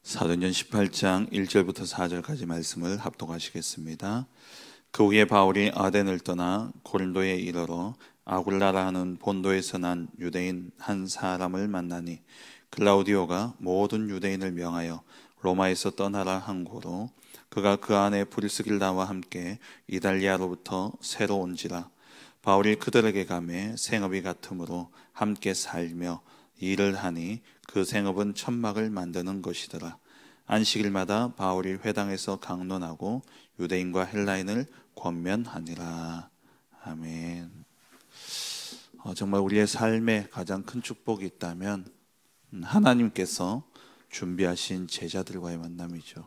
사도행전 18장 1절부터 4절까지 말씀을 합독하시겠습니다. 그 후에 바울이 아덴을 떠나 고린도에 이르러 아굴라라 하는 본도에서 난 유대인 한 사람을 만나니 클라우디오가 모든 유대인을 명하여 로마에서 떠나라 한 고로 그가 그 안에 브리스길라와 함께 이달리아로부터 새로 온지라. 바울이 그들에게 가매 생업이 같으므로 함께 살며 일을 하니 그 생업은 천막을 만드는 것이더라. 안식일마다 바울이 회당에서 강론하고 유대인과 헬라인을 권면하니라. 아멘. 정말 우리의 삶에 가장 큰 축복이 있다면 하나님께서 준비하신 제자들과의 만남이죠.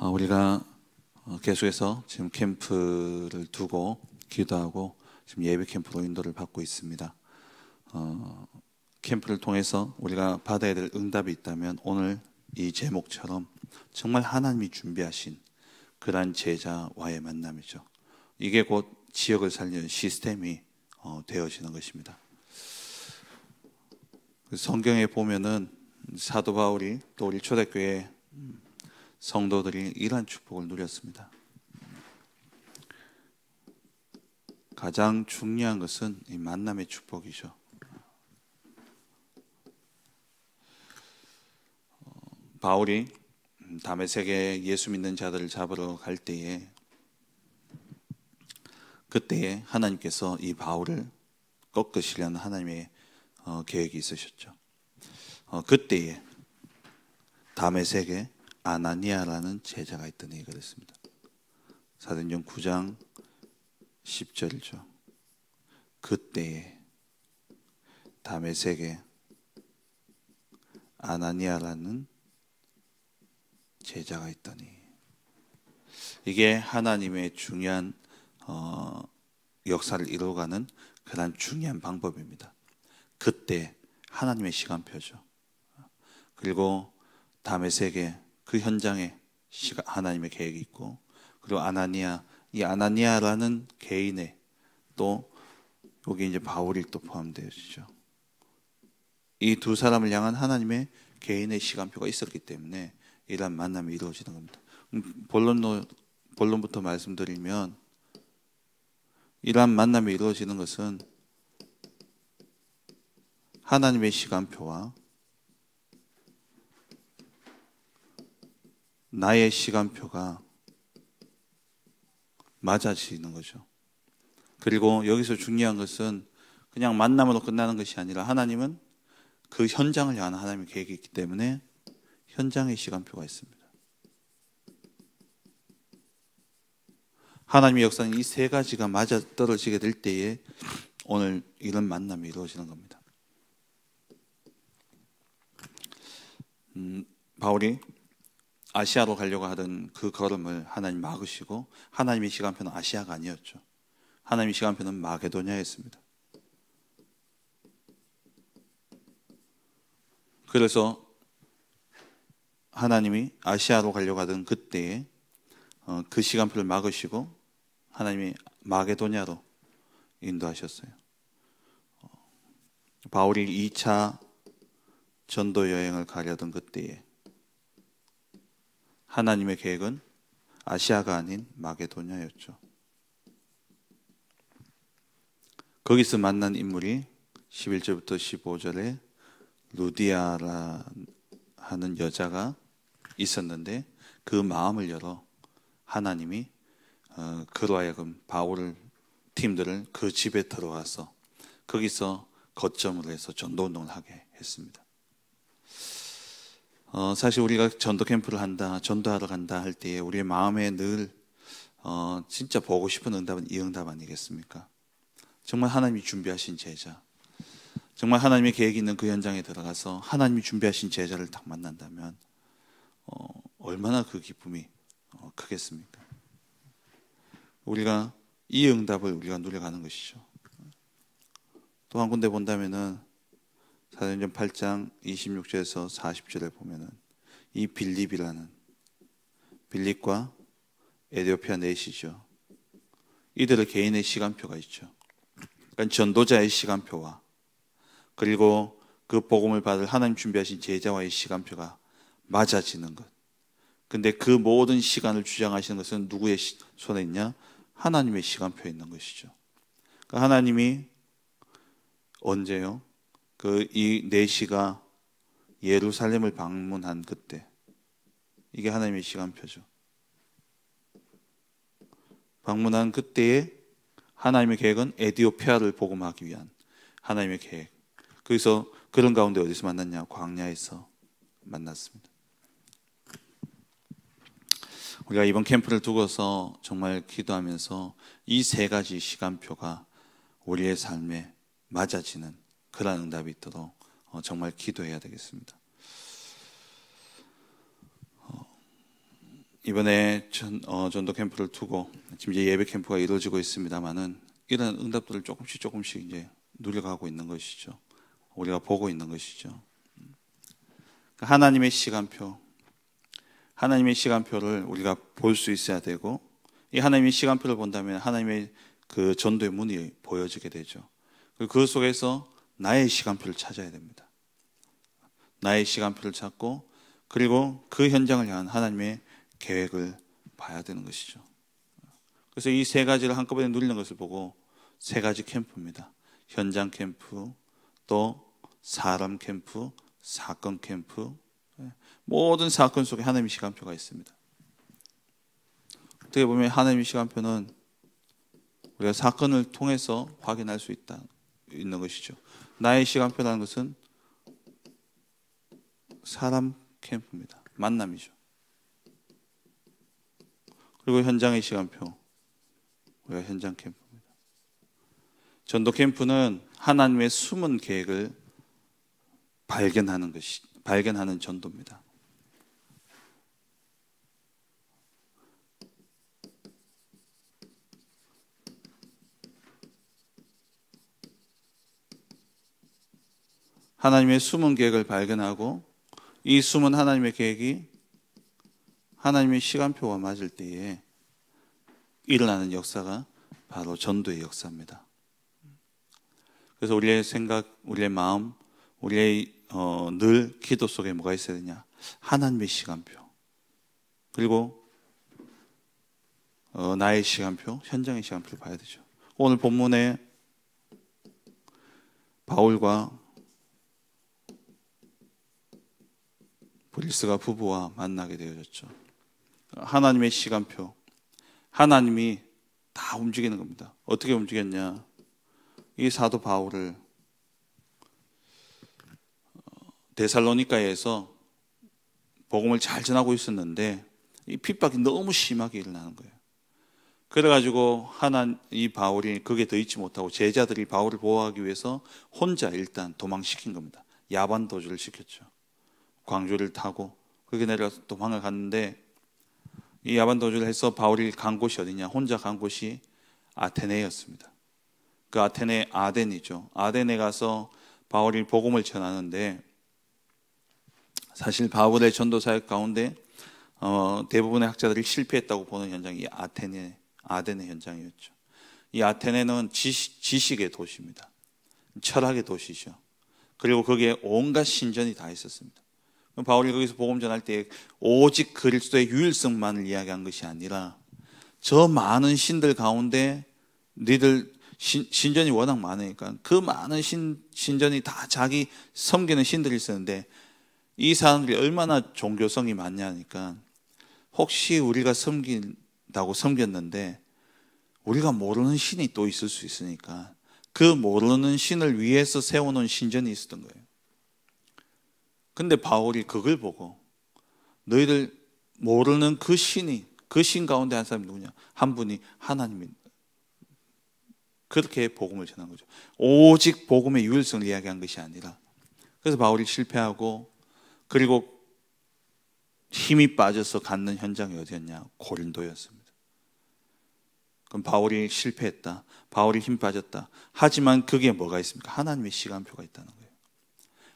우리가 계속해서 지금 캠프를 두고 기도하고 지금 예배 캠프로 인도를 받고 있습니다. 캠프를 통해서 우리가 받아야 될 응답이 있다면 오늘 이 제목처럼 정말 하나님이 준비하신 그러한 제자와의 만남이죠. 이게 곧 지역을 살리는 시스템이 되어지는 것입니다. 성경에 보면은 사도 바울이 또 우리 초대교회 성도들이 이러한 축복을 누렸습니다. 가장 중요한 것은 이 만남의 축복이죠. 바울이 다메섹에 예수 믿는 자들을 잡으러 갈 때에 그때에 하나님께서 이 바울을 꺾으시려는 하나님의 계획이 있으셨죠. 그때에 다메섹에 아나니아라는 제자가 있더니 그랬습니다. 사도행전 9장 10절이죠. 그때에 다메섹에 아나니아라는 제자가 있더니, 이게 하나님의 중요한 역사를 이루어가는 그런 중요한 방법입니다. 그때 하나님의 시간표죠. 그리고 다메섹에 그 현장에 하나님의 계획이 있고, 그리고 아나니아, 이 아나니아라는 개인의 또 여기 이제 바울이 또 포함되어지죠. 이 두 사람을 향한 하나님의 개인의 시간표가 있었기 때문에 이러한 만남이 이루어지는 겁니다. 본론부터 말씀드리면 이러한 만남이 이루어지는 것은 하나님의 시간표와 나의 시간표가 맞아지는 거죠. 그리고 여기서 중요한 것은 그냥 만남으로 끝나는 것이 아니라 하나님은 그 현장을 향한 하나님의 계획이 있기 때문에 현장의 시간표가 있습니다. 하나님의 역사는 이 세 가지가 맞아떨어지게 될 때에 오늘 이런 만남이 이루어지는 겁니다. 바울이 아시아로 가려고 하던 그 걸음을 하나님 막으시고, 하나님의 시간표는 아시아가 아니었죠. 하나님의 시간표는 마게도냐였습니다. 그래서 하나님이 아시아로 가려고 하던 그때에 그 시간표를 막으시고 하나님이 마게도냐로 인도하셨어요. 바울이 2차 전도 여행을 가려던 그때에 하나님의 계획은 아시아가 아닌 마게도냐였죠. 거기서 만난 인물이 11절부터 15절에 루디아라 하는 여자가 있었는데, 그 마음을 열어 하나님이 그로 하여금 바울 팀들을 그 집에 들어와서 거기서 거점으로 해서 전도운동을 하게 했습니다. 사실 우리가 전도 캠프를 한다, 전도하러 간다 할 때에 우리의 마음에 늘 진짜 보고 싶은 응답은 이 응답 아니겠습니까? 정말 하나님이 준비하신 제자, 정말 하나님의 계획이 있는 그 현장에 들어가서 하나님이 준비하신 제자를 딱 만난다면 얼마나 그 기쁨이 크겠습니까? 우리가 이 응답을 우리가 누려가는 것이죠. 또 한 군데 본다면은 사도행전 8장 26절에서 40절에 보면은 이 빌립이라는 빌립과 에디오피아 넷이죠. 이들의 개인의 시간표가 있죠. 그러니까 전도자의 시간표와 그리고 그 복음을 받을 하나님 준비하신 제자와의 시간표가 맞아지는 것. 근데 그 모든 시간을 주장하시는 것은 누구의 손에 있냐? 하나님의 시간표에 있는 것이죠. 그러니까 하나님이 언제요? 이 넷이가 예루살렘을 방문한 그때, 이게 하나님의 시간표죠. 방문한 그때에 하나님의 계획은 에디오피아를 복음하기 위한 하나님의 계획. 그래서 그런 가운데 어디서 만났냐? 광야에서 만났습니다. 우리가 이번 캠프를 두고서 정말 기도하면서 이 세 가지 시간표가 우리의 삶에 맞아지는 그런 응답이 있도록 정말 기도해야 되겠습니다. 이번에 전도 캠프를 두고 지금 이제 예배 캠프가 이루어지고 있습니다만은 이런 응답들을 조금씩 이제 누려가고 있는 것이죠. 우리가 보고 있는 것이죠. 하나님의 시간표, 하나님의 시간표를 우리가 볼 수 있어야 되고, 이 하나님의 시간표를 본다면 하나님의 그 전도의 문이 보여지게 되죠. 그리고 그 속에서 나의 시간표를 찾아야 됩니다. 나의 시간표를 찾고, 그리고 그 현장을 향한 하나님의 계획을 봐야 되는 것이죠. 그래서 이 세 가지를 한꺼번에 누리는 것을 보고 세 가지 캠프입니다. 현장 캠프, 또 사람 캠프, 사건 캠프. 모든 사건 속에 하나님의 시간표가 있습니다. 어떻게 보면 하나님의 시간표는 우리가 사건을 통해서 확인할 수 있는 것이죠. 나의 시간표라는 것은 사람 캠프입니다. 만남이죠. 그리고 현장의 시간표, 우리가 현장 캠프입니다. 전도 캠프는 하나님의 숨은 계획을 발견하는 전도입니다. 하나님의 숨은 계획을 발견하고 이 숨은 하나님의 계획이 하나님의 시간표와 맞을 때에 일어나는 역사가 바로 전도의 역사입니다. 그래서 우리의 생각, 우리의 마음, 우리의 늘 기도 속에 뭐가 있어야 되냐? 하나님의 시간표, 그리고 나의 시간표, 현장의 시간표를 봐야 되죠. 오늘 본문에 바울과 브리스가 부부와 만나게 되어졌죠. 하나님의 시간표, 하나님이 다 움직이는 겁니다. 어떻게 움직였냐? 이 사도 바울을 데살로니가에서 복음을 잘 전하고 있었는데 이 핍박이 너무 심하게 일어나는 거예요. 그래가지고 이 바울이 거기에 더 있지 못하고 제자들이 바울을 보호하기 위해서 혼자 일단 도망시킨 겁니다. 야반 도주를 시켰죠. 광주를 타고 거기 내려가서 도망을 갔는데 이 야반 도주를 해서 바울이 간 곳이 어디냐? 혼자 간 곳이 아테네였습니다. 그 아테네 아덴이죠. 아덴에 가서 바울이 복음을 전하는데 사실 바울의 전도 사역 가운데 대부분의 학자들이 실패했다고 보는 현장이 아덴의 현장이었죠. 이 아테네는 지식의 도시입니다. 철학의 도시죠. 그리고 거기에 온갖 신전이 다 있었습니다. 바울이 거기서 복음 전할 때 오직 그리스도의 유일성만을 이야기한 것이 아니라 저 많은 신들 가운데 너희들 신전이 워낙 많으니까 그 많은 신전이 다 자기 섬기는 신들이 있었는데 이 사람들이 얼마나 종교성이 많냐니까 혹시 우리가 섬긴다고 섬겼는데 우리가 모르는 신이 또 있을 수 있으니까 그 모르는 신을 위해서 세워놓은 신전이 있었던 거예요. 근데 바울이 그걸 보고 너희들 모르는 그 신 가운데 한 사람이 누구냐? 한 분이 하나님입니다. 그렇게 복음을 전한 거죠. 오직 복음의 유일성을 이야기한 것이 아니라. 그래서 바울이 실패하고 그리고 힘이 빠져서 갖는 현장이 어디였냐? 고린도였습니다. 그럼 바울이 실패했다. 바울이 힘 빠졌다. 하지만 거기에 뭐가 있습니까? 하나님의 시간표가 있다는 거예요.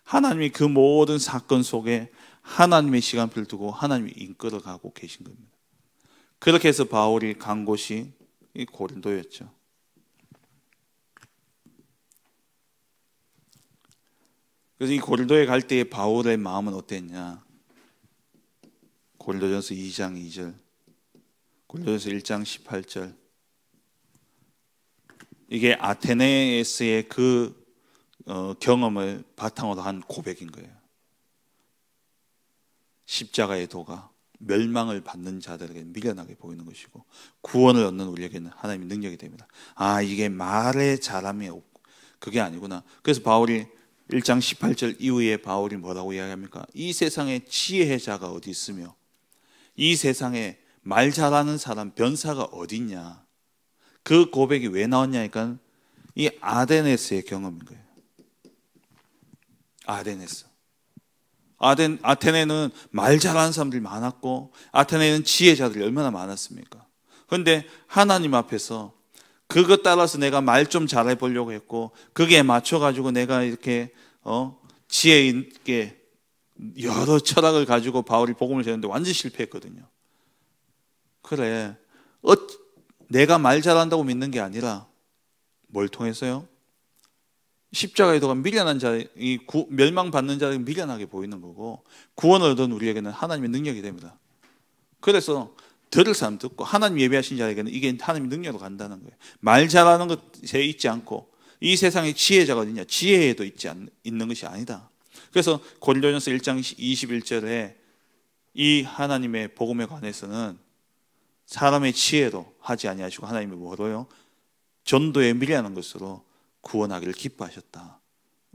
하나님이 그 모든 사건 속에 하나님의 시간표를 두고 하나님이 이끌어 가고 계신 겁니다. 그렇게 해서 바울이 간 곳이 이 고린도였죠. 그래서 이 고린도에 갈 때의 바울의 마음은 어땠냐? 고린도전서 2장 2절, 고린도전서 1장 18절. 이게 아테네에서의 그 경험을 바탕으로 한 고백인 거예요. 십자가의 도가 멸망을 받는 자들에게 미련하게 보이는 것이고 구원을 얻는 우리에게는 하나님의 능력이 됩니다. 아, 이게 말의 잘함이 없고 그게 아니구나. 그래서 바울이 1장 18절 이후에 바울이 뭐라고 이야기합니까? 이 세상에 지혜의 자가 어디 있으며 이 세상에 말 잘하는 사람 변사가 어디 있냐. 그 고백이 왜 나왔냐니까 이 아데네스의 경험인 거예요. 아테네는 말 잘하는 사람들이 많았고 아테네는 지혜자들이 얼마나 많았습니까? 그런데 하나님 앞에서 그것 따라서 내가 말 좀 잘해 보려고 했고 그게 맞춰가지고 내가 이렇게 지혜 있게 여러 철학을 가지고 바울이 복음을 전했는데 완전 실패했거든요. 그래, 내가 말 잘한다고 믿는 게 아니라 뭘 통해서요? 십자가의 도가 미련한 자, 멸망받는 자에게 미련하게 보이는 거고 구원을 얻은 우리에게는 하나님의 능력이 됩니다. 그래서 들을 사람 듣고 하나님 예배하신 자에게는 이게 하나님의 능력으로 간다는 거예요. 말 잘하는 것에 있지 않고 이 세상에 지혜자가 어디냐? 지혜에도 있는 것이 아니다. 그래서 고린도전서 1장 21절에 이 하나님의 복음에 관해서는 사람의 지혜로 하지 아니하시고 하나님이 뭐로요? 전도에 미련한 것으로 구원하기를 기뻐하셨다.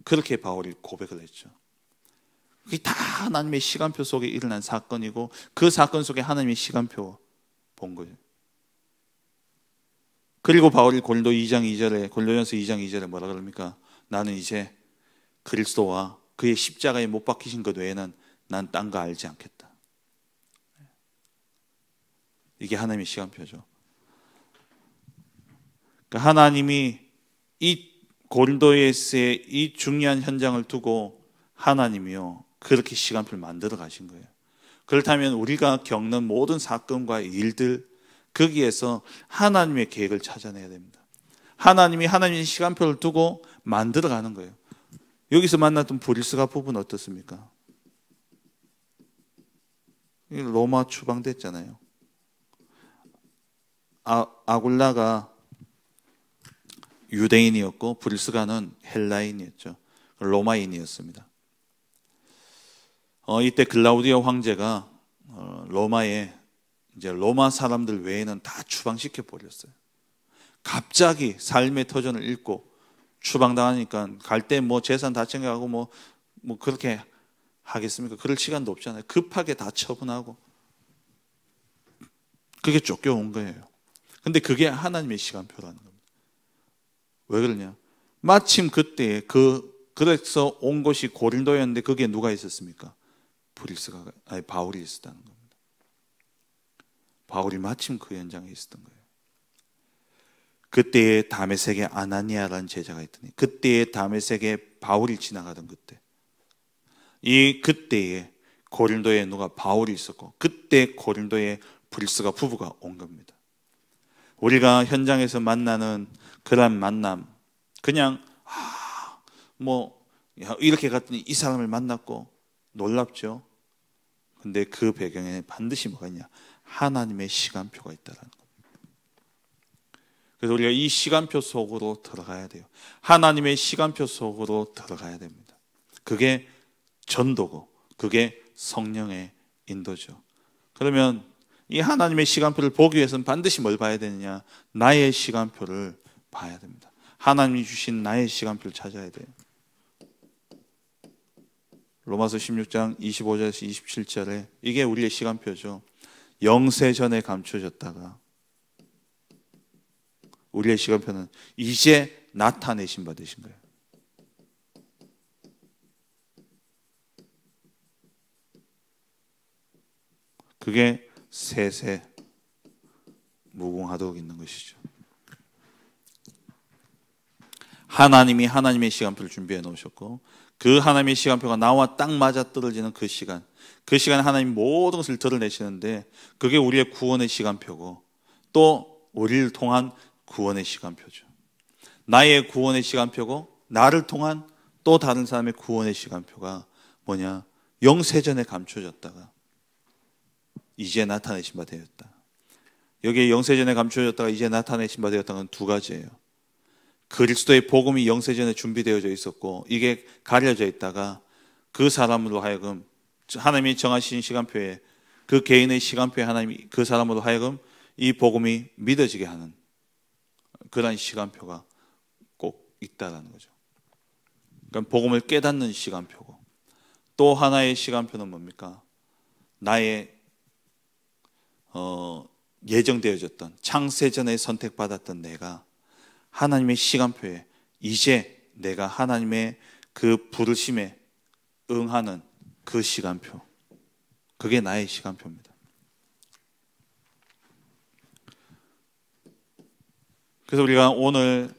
그렇게 바울이 고백을 했죠. 그게 다 하나님의 시간표 속에 일어난 사건이고 그 사건 속에 하나님의 시간표 본 거예요. 그리고 바울이 고린도전서 2장 2절에 뭐라 그럽니까? 나는 이제 그리스도와 그의 십자가에 못 박히신 것 외에는 난 딴 거 알지 않겠다. 이게 하나님의 시간표죠. 그러니까 하나님이 이 고린도에서의 이 중요한 현장을 두고 하나님이요 그렇게 시간표를 만들어 가신 거예요. 그렇다면 우리가 겪는 모든 사건과 일들 거기에서 하나님의 계획을 찾아내야 됩니다. 하나님이 하나님의 시간표를 두고 만들어 가는 거예요. 여기서 만났던 브리스가 부부는 어떻습니까? 로마 추방됐잖아요. 아굴라가 유대인이었고 브리스가는 헬라인이었죠. 로마인이었습니다. 이때 글라우디오 황제가 로마에 이제 로마 사람들 외에는 다 추방시켜 버렸어요. 갑자기 삶의 터전을 잃고 추방당하니까 갈 때 뭐 재산 다 챙겨가고 뭐 그렇게 하겠습니까? 그럴 시간도 없잖아요. 급하게 다 처분하고 그게 쫓겨온 거예요. 근데 그게 하나님의 시간표라는 겁니다. 왜 그러냐? 마침 그때에 그래서 온 곳이 고린도였는데 거기에 누가 있었습니까? 바울이 있었다는 겁니다. 바울이 마침 그 현장에 있었던 거예요. 그때에 다메섹에 아나니아라는 제자가 있더니 그때에 다메섹에 바울이 지나가던 그때에 고린도에 누가 바울이 있었고 그때 고린도에 브리스가 부부가 온 겁니다. 우리가 현장에서 만나는 그런 만남 그냥 이렇게 갔더니 이 사람을 만났고 놀랍죠. 근데 그 배경에 반드시 뭐가 있냐? 하나님의 시간표가 있다는 겁니다. 그래서 우리가 이 시간표 속으로 들어가야 돼요. 하나님의 시간표 속으로 들어가야 됩니다. 그게 전도고 그게 성령의 인도죠. 그러면 이 하나님의 시간표를 보기 위해서는 반드시 뭘 봐야 되느냐? 나의 시간표를 봐야 됩니다. 하나님이 주신 나의 시간표를 찾아야 돼요. 로마서 16장 25절에서 27절에 이게 우리의 시간표죠. 영세전에 감춰졌다가 우리의 시간표는 이제 나타내신 바 되신 거예요. 그게 세세 무궁하도록 있는 것이죠. 하나님이 하나님의 시간표를 준비해 놓으셨고, 그 하나님의 시간표가 나와 딱 맞아 떨어지는 그 시간에 하나님 모든 것을 드러내시는데, 그게 우리의 구원의 시간표고 또 우리를 통한 구원의 시간표죠. 나의 구원의 시간표고 나를 통한 또 다른 사람의 구원의 시간표가 뭐냐? 영세전에 감춰졌다가 이제 나타내신 바 되었다. 여기에 영세전에 감춰졌다가 이제 나타내신 바 되었다는 두 가지예요. 그리스도의 복음이 영세전에 준비되어져 있었고 이게 가려져 있다가 그 사람으로 하여금 하나님이 정하신 시간표에, 그 개인의 시간표에 하나님이 그 사람으로 하여금 이 복음이 믿어지게 하는 그런 시간표가 꼭 있다라는 거죠. 그러니까 복음을 깨닫는 시간표고, 또 하나의 시간표는 뭡니까? 나의 예정되어졌던 창세전에 선택받았던 내가 하나님의 시간표에 이제 내가 하나님의 그 부르심에 응하는 그 시간표, 그게 나의 시간표입니다. 그래서 우리가 오늘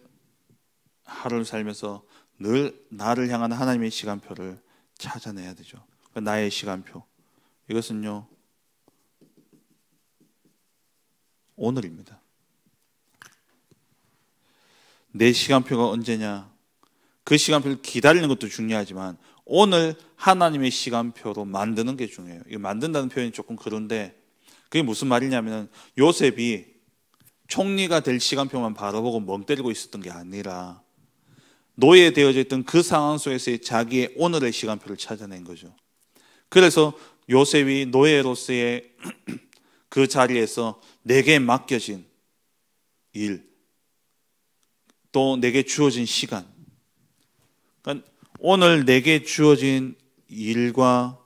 하루를 살면서 늘 나를 향한 하나님의 시간표를 찾아내야 되죠. 나의 시간표, 이것은요 오늘입니다. 내 시간표가 언제냐? 그 시간표를 기다리는 것도 중요하지만 오늘 하나님의 시간표로 만드는 게 중요해요. 이거 만든다는 표현이 조금 그런데 그게 무슨 말이냐면, 요셉이 총리가 될 시간표만 바라보고 멍 때리고 있었던 게 아니라 노예되어져 있던 그 상황 속에서의 자기의 오늘의 시간표를 찾아낸 거죠. 그래서 요셉이 노예로서의 그 자리에서 내게 맡겨진 일, 또 내게 주어진 시간, 그러니까 오늘 내게 주어진 일과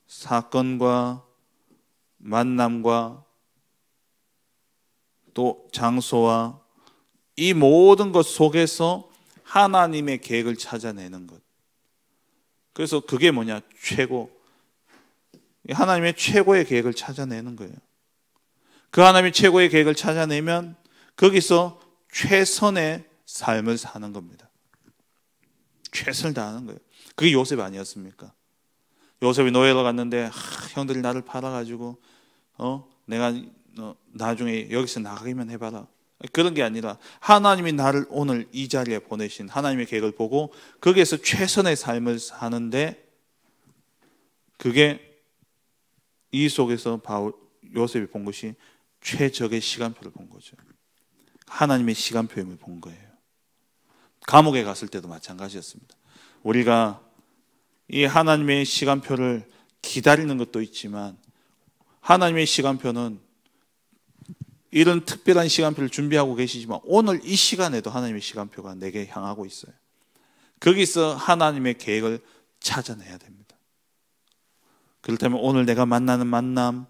사건과 만남과 또 장소와 이 모든 것 속에서 하나님의 계획을 찾아내는 것. 그래서 그게 뭐냐? 하나님의 최고의 계획을 찾아내는 거예요. 그 하나님의 최고의 계획을 찾아내면 거기서 최선의 삶을 사는 겁니다. 최선을 다하는 거예요. 그게 요셉 아니었습니까? 요셉이 노예로 갔는데 형들이 나를 팔아가지고 내가 나중에 여기서 나가기만 해봐라, 그런 게 아니라 하나님이 나를 오늘 이 자리에 보내신 하나님의 계획을 보고 거기에서 최선의 삶을 사는데, 그게 이 속에서 요셉이 본 것이 최적의 시간표를 본 거죠. 하나님의 시간표임을 본 거예요. 감옥에 갔을 때도 마찬가지였습니다. 우리가 이 하나님의 시간표를 기다리는 것도 있지만 하나님의 시간표는 이런 특별한 시간표를 준비하고 계시지만 오늘 이 시간에도 하나님의 시간표가 내게 향하고 있어요. 거기서 하나님의 계획을 찾아내야 됩니다. 그렇다면 오늘 내가 만나는 만남,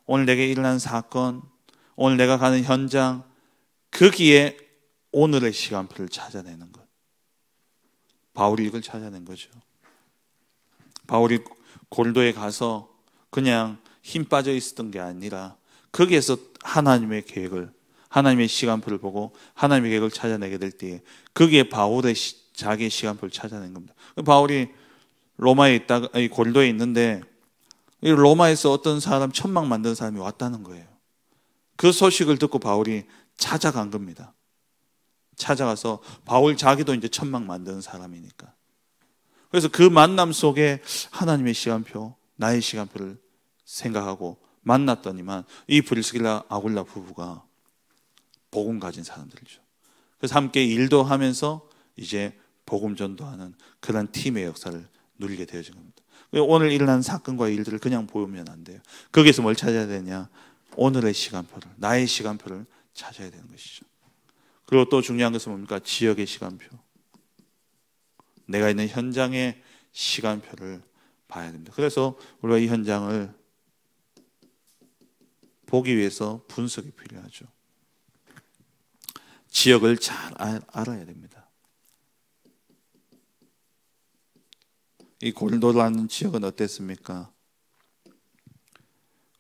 오늘 내게 일어나는 사건, 오늘 내가 가는 현장, 거기에 오늘의 시간표를 찾아내는 것. 바울이 이걸 찾아낸 거죠. 바울이 고린도에 가서 그냥 힘 빠져 있었던 게 아니라 거기에서 하나님의 계획을, 하나님의 시간표를 보고 하나님의 계획을 찾아내게 될 때에 거기에 바울의 자기의 시간표를 찾아낸 겁니다. 바울이 로마에 있다가 고린도에 있는데 로마에서 어떤 사람 천막 만드는 사람이 왔다는 거예요. 그 소식을 듣고 바울이 찾아간 겁니다. 찾아가서 바울 자기도 이제 천막 만드는 사람이니까. 그래서 그 만남 속에 하나님의 시간표, 나의 시간표를 생각하고 만났더니만 이 브리스길라 아굴라 부부가 복음 가진 사람들이죠. 그래서 함께 일도 하면서 이제 복음 전도하는 그런 팀의 역사를 누리게 되어진 겁니다. 오늘 일어난 사건과 일들을 그냥 보면 안 돼요. 거기에서 뭘 찾아야 되냐? 오늘의 시간표를, 나의 시간표를 찾아야 되는 것이죠. 그리고 또 중요한 것은 뭡니까? 지역의 시간표. 내가 있는 현장의 시간표를 봐야 됩니다. 그래서 우리가 이 현장을 보기 위해서 분석이 필요하죠. 지역을 잘 알아야 됩니다. 이 고린도라는 지역은 어땠습니까?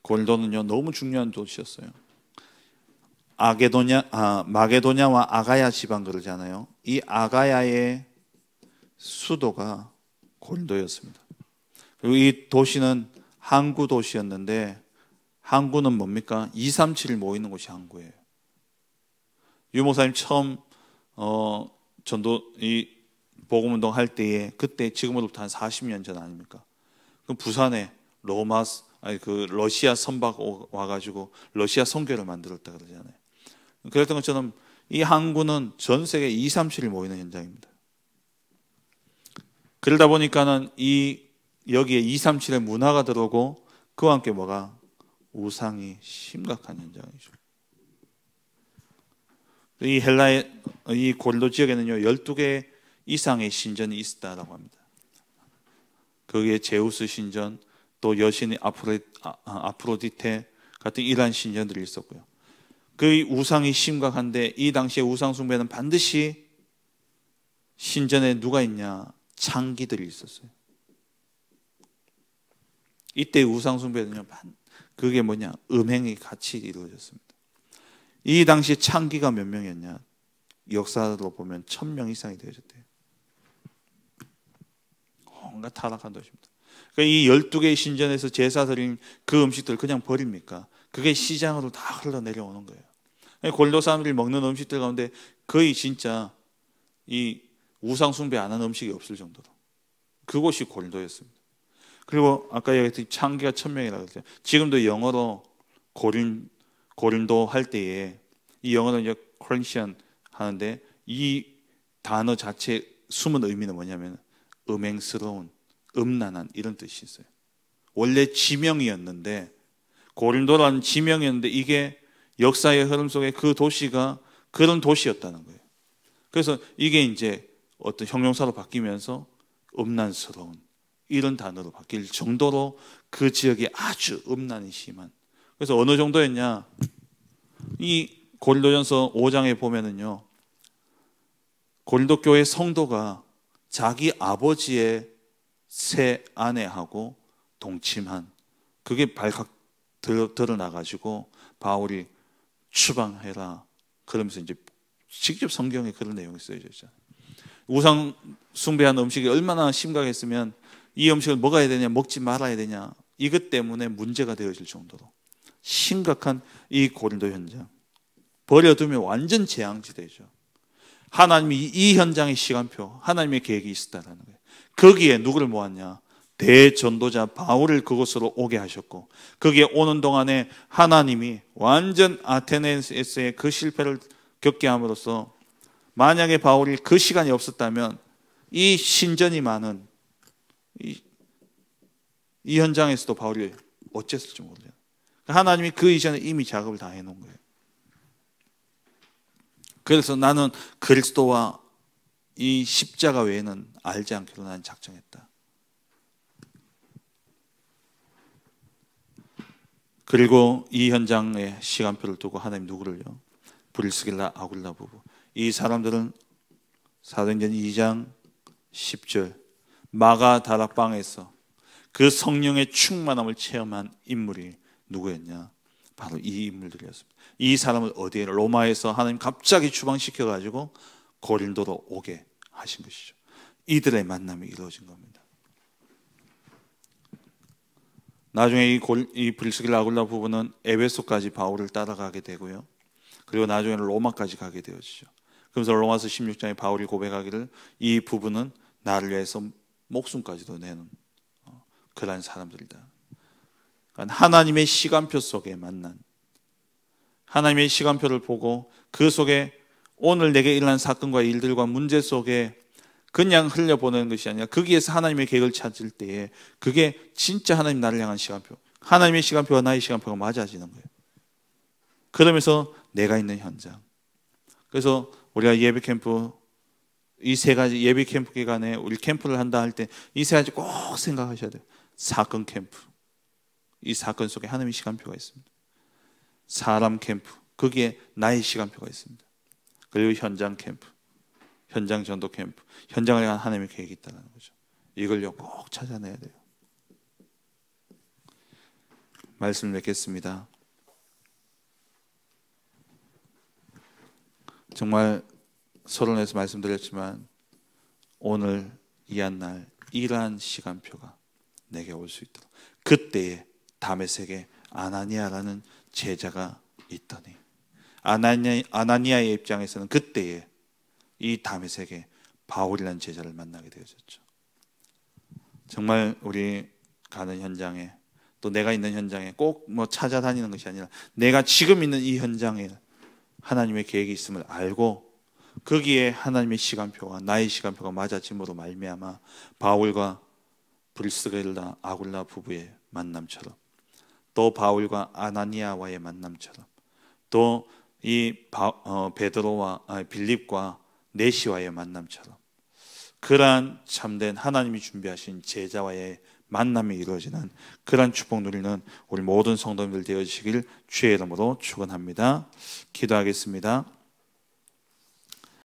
고린도는요 너무 중요한 도시였어요. 마게도냐와 아가야 지방 그러잖아요. 이 아가야의 수도가 고린도였습니다. 그리고 이 도시는 항구 도시였는데, 항구는 뭡니까? 237이 모이는 곳이 항구예요. 유 목사님 처음 전도 이 복음운동 할 때에, 그때 지금으로부터 한 40년 전 아닙니까? 그럼 부산에 러시아 선박 와가지고 러시아 선교를 만들었다 그러잖아요. 그랬던 것처럼 이 항구는 전 세계 237이 모이는 현장입니다. 그러다 보니까는 여기에 237의 문화가 들어오고, 그와 함께 뭐가? 우상이 심각한 현장이죠. 이 고린도 지역에는요 12개 이상의 신전이 있었다라고 합니다. 거기에 제우스 신전, 또 여신이 아프로디테 같은 이러한 신전들이 있었고요. 그 우상이 심각한데, 이 당시에 우상 숭배는 반드시 신전에 누가 있냐? 창기들이 있었어요. 이때 우상 숭배는요, 그게 뭐냐? 음행이 같이 이루어졌습니다. 이 당시 창기가 몇 명이었냐? 역사로 보면 1000명 이상이 되어졌대요. 온갖 타락한 도시입니다. 그러니까 이 12개의 신전에서 제사 드린 그 음식들 그냥 버립니까? 그게 시장으로 다 흘러내려오는 거예요. 고린도 사람들이 먹는 음식들 가운데 거의 진짜 이 우상 숭배 안 하는 음식이 없을 정도로, 그곳이 고린도였습니다. 그리고 아까 얘기했듯이 창기가 1000명이라고 했어요. 지금도 영어로 고린도 할 때에, 이 영어는 이제 크리스천 하는데, 이 단어 자체 숨은 의미는 뭐냐면 음행스러운, 음란한 이런 뜻이 있어요. 원래 지명이었는데, 고린도라는 지명이었는데, 이게 역사의 흐름 속에 그 도시가 그런 도시였다는 거예요. 그래서 이게 이제 어떤 형용사로 바뀌면서 음란스러운 이런 단어로 바뀔 정도로 그 지역에 아주 음란이 심한. 그래서 어느 정도였냐? 이 고린도전서 5장에 보면은요, 고린도 교회 성도가 자기 아버지의 새 아내하고 동침한, 그게 발각 드러나가지고 바울이 추방해라 그러면서 이제 직접 성경에 그런 내용이 쓰여져 있잖아요. 우상 숭배한 음식이 얼마나 심각했으면 이 음식을 먹어야 되냐 먹지 말아야 되냐, 이것 때문에 문제가 되어질 정도로 심각한 이 고린도 현장, 버려두면 완전 재앙지대죠. 하나님이 이 현장의 시간표, 하나님의 계획이 있었다는 거예요. 거기에 누구를 모았냐? 대전도자 바울을 그곳으로 오게 하셨고, 거기에 오는 동안에 하나님이 완전 아테네스의 그 실패를 겪게 함으로써, 만약에 바울이 그 시간이 없었다면 이 신전이 많은 이 현장에서도 바울이 어쨌을지 모르죠. 하나님이 그 이전에 이미 작업을 다 해놓은 거예요. 그래서 나는 그리스도와 이 십자가 외에는 알지 않기로 나는 작정했다. 그리고 이 현장에 시간표를 두고 하나님 누구를요? 브리스길라 아굴라 부부. 이 사람들은 사도행전 2장 10절 마가 다락방에서 그 성령의 충만함을 체험한 인물이 누구였냐? 바로 이 인물들이었습니다. 이 사람을 어디에? 로마에서 하나님 갑자기 추방시켜가지고 고린도로 오게 하신 것이죠. 이들의 만남이 이루어진 겁니다. 나중에 이 브리스길라 아굴라 부부는 에베소까지 바울을 따라가게 되고요. 그리고 나중에는 로마까지 가게 되어지죠. 그래서 로마서 16장에 바울이 고백하기를 이 부부는 나를 위해서 목숨까지도 내는 그러한 사람들이다. 그러니까 하나님의 시간표 속에 만난, 하나님의 시간표를 보고 그 속에 오늘 내게 일어난 사건과 일들과 문제 속에 그냥 흘려보내는 것이 아니라 거기에서 하나님의 계획을 찾을 때에 그게 진짜 하나님 나를 향한 시간표, 하나님의 시간표와 나의 시간표가 맞아지는 거예요. 그러면서 내가 있는 현장. 그래서 우리가 예배 캠프, 이 세 가지 예배 캠프 기간에 우리 캠프를 한다 할 때 이 세 가지 꼭 생각하셔야 돼요. 사건 캠프, 이 사건 속에 하나님의 시간표가 있습니다. 사람 캠프, 거기에 나의 시간표가 있습니다. 그리고 현장 캠프, 현장 전도 캠프, 현장을 향한 하나님의 계획이 있다는 거죠. 이걸요 꼭 찾아내야 돼요. 말씀을 맺겠습니다. 정말 서론에서 말씀드렸지만 오늘 이 한 날 이러한 시간표가 내게 올 수 있도록 그때에 다메섹에 아나니아라는 제자가 있더니 아나니아의 입장에서는 그때에 이 다메섹에 바울이라는 제자를 만나게 되어졌죠. 정말 우리 가는 현장에 또 내가 있는 현장에 꼭 뭐 찾아다니는 것이 아니라 내가 지금 있는 이 현장에 하나님의 계획이 있음을 알고 거기에 하나님의 시간표와 나의 시간표가 맞아짐으로 말미암아 바울과 브리스길라 아굴라 부부의 만남처럼 또 바울과 아나니아와의 만남처럼 또 이 베드로와 빌립과 네시와의 만남처럼 그러한 참된 하나님이 준비하신 제자와의 만남이 이루어지는 그러한 축복 누리는 우리 모든 성도님들 되어주시길 주의 이름으로 축원합니다. 기도하겠습니다.